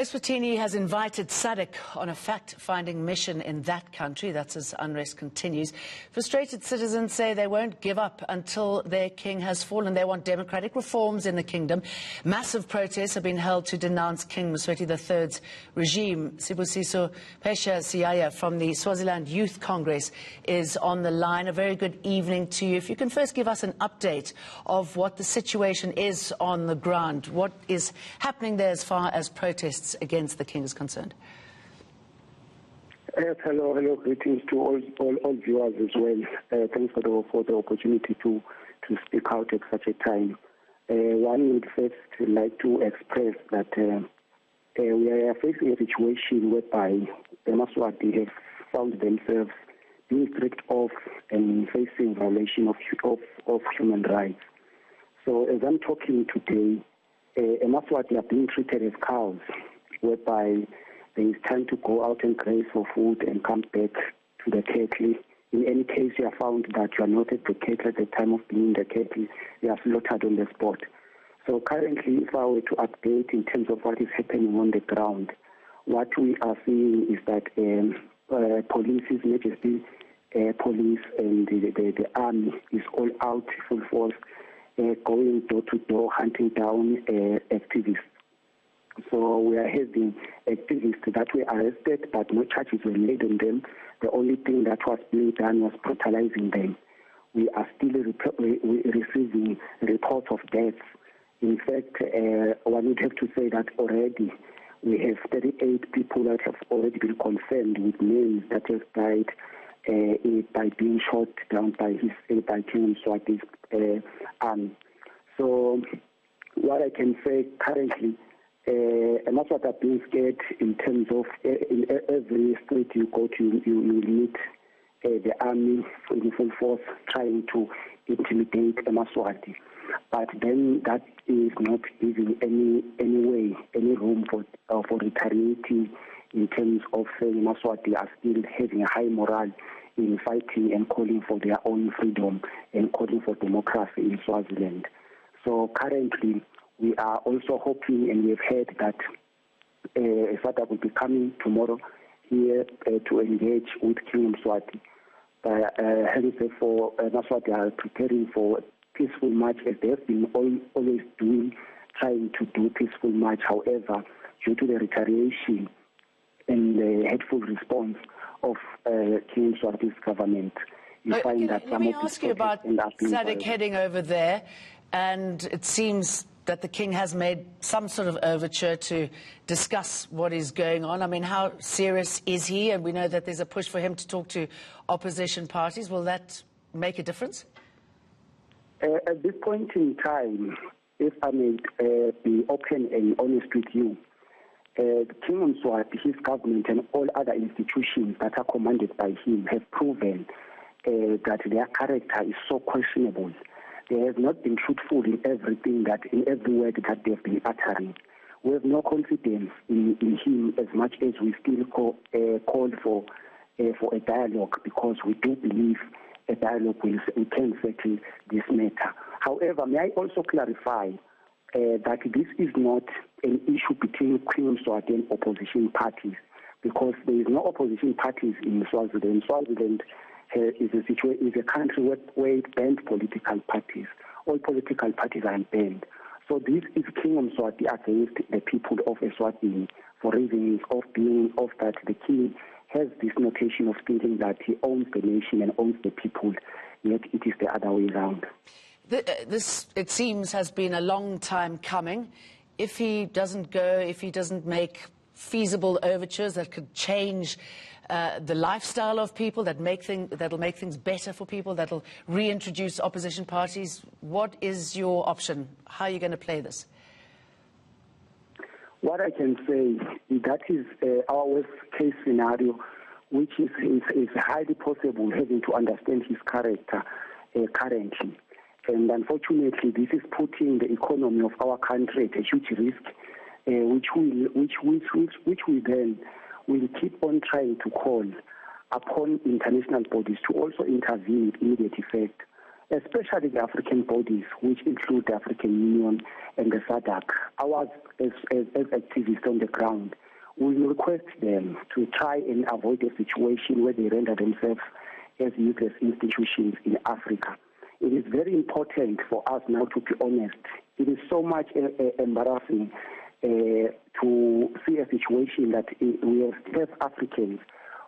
Eswatini has invited SADC on a fact-finding mission in that country. That's as unrest continues. Frustrated citizens say they won't give up until their king has fallen. They want democratic reforms in the kingdom. Massive protests have been held to denounce King Mswati the Third's regime. Sibusiso Phesheya Siyaya from the Swaziland Youth Congress is on the line. A very good evening to you. If you can first give us an update of what the situation is on the ground. What is happening there as far as protests against the king is concerned? Yes, hello, greetings to all viewers as well. Thanks for the opportunity to speak out at such a time. One would first like to express that we are facing a situation whereby the Mswati have found themselves being stripped off and facing violation of human rights. So as I'm talking today, Mswati are being treated as cows, whereby there is time to go out and graze for food and come back to the cattle. In any case, you are found that you are not at the cattle at the time of being the cattle, you are slaughtered on the spot. So currently, if I were to update in terms of what is happening on the ground, what we are seeing is that police, His Majesty, police and the army is all out full force, going door to door, hunting down activists. So we are having activists that were arrested, but no charges were laid on them. The only thing that was being done was brutalizing them. We are still receiving reports of deaths. In fact, one would have to say that already we have 38 people that have already been confirmed with names that have died by being shot down by King Mswati's army. So what I can say currently, Mswati are being scared in terms of in every street you go to, you meet the army in full force trying to intimidate Mswati. But then that is not giving any room for retaliating in terms of saying Mswati are still having a high morale in fighting and calling for their own freedom and calling for democracy in Swaziland. So currently, we are also hoping, and we have heard that SADC will be coming tomorrow here to engage with King Mswati. Hence, therefore, Mswati are preparing for peaceful march as they have been always doing, trying to do peaceful march. However, due to the retaliation and the hateful response of King Mswati's government, you find that some of these Let me ask you about SADC heading over there, and it seems that the king has made some sort of overture to discuss what is going on. I mean, how serious is he? And we know that there's a push for him to talk to opposition parties. Will that make a difference? At this point in time, if I may be open and honest with you, King Mswati, his government and all other institutions that are commanded by him have proven that their character is so questionable. They have not been truthful in everything in every word that they have been uttering. We have no confidence in him as much as we still call for a dialogue, because we do believe a dialogue we can settle this matter. However, may I also clarify that this is not an issue between King Mswati and opposition parties, because there is no opposition parties in Swaziland. Swaziland is a country where it bans political parties. All political parties are banned. So this is King Mswati against the people of Eswatini for reasons of that the king has this notation of thinking that he owns the nation and owns the people, yet it is the other way around. This, it seems, has been a long time coming. If he doesn't go, if he doesn't make feasible overtures that could change the lifestyle of people, that'll make things better for people, that'll reintroduce opposition parties, what is your option? How are you going to play this? What I can say is that is our worst case scenario, which is highly possible, having to understand his character currently. And unfortunately, this is putting the economy of our country at a huge risk, which we then will keep on trying to call upon international bodies to also intervene with immediate effect. especially the African bodies, which include the African Union and the SADC. Ours, as activists on the ground, we request them to try and avoid a situation where they render themselves as useless institutions in Africa. It is very important for us now to be honest. It is so much embarrassing to see a situation that we have Africans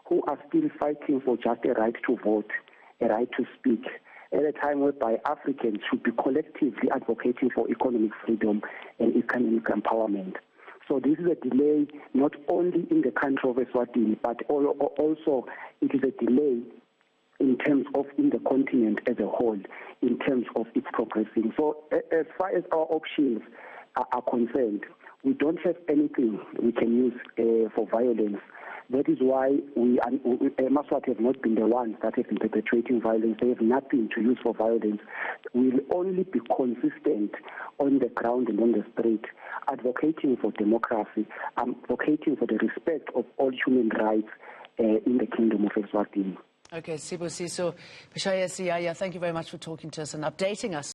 who are still fighting for just a right to vote, a right to speak, at a time whereby Africans should be collectively advocating for economic freedom and economic empowerment. So this is a delay not only in the country of Eswatini, but also it is a delay in terms of in the continent as a whole, in terms of its progressing. So as far as our options are concerned, we don't have anything we can use for violence. That is why Mswati have not been the ones that have been perpetrating violence. They have nothing to use for violence. We will only be consistent on the ground and on the street, advocating for democracy, advocating for the respect of all human rights in the Kingdom of Eswatini. Okay, Sibusiso Phesheya Siyaya, thank you very much for talking to us and updating us.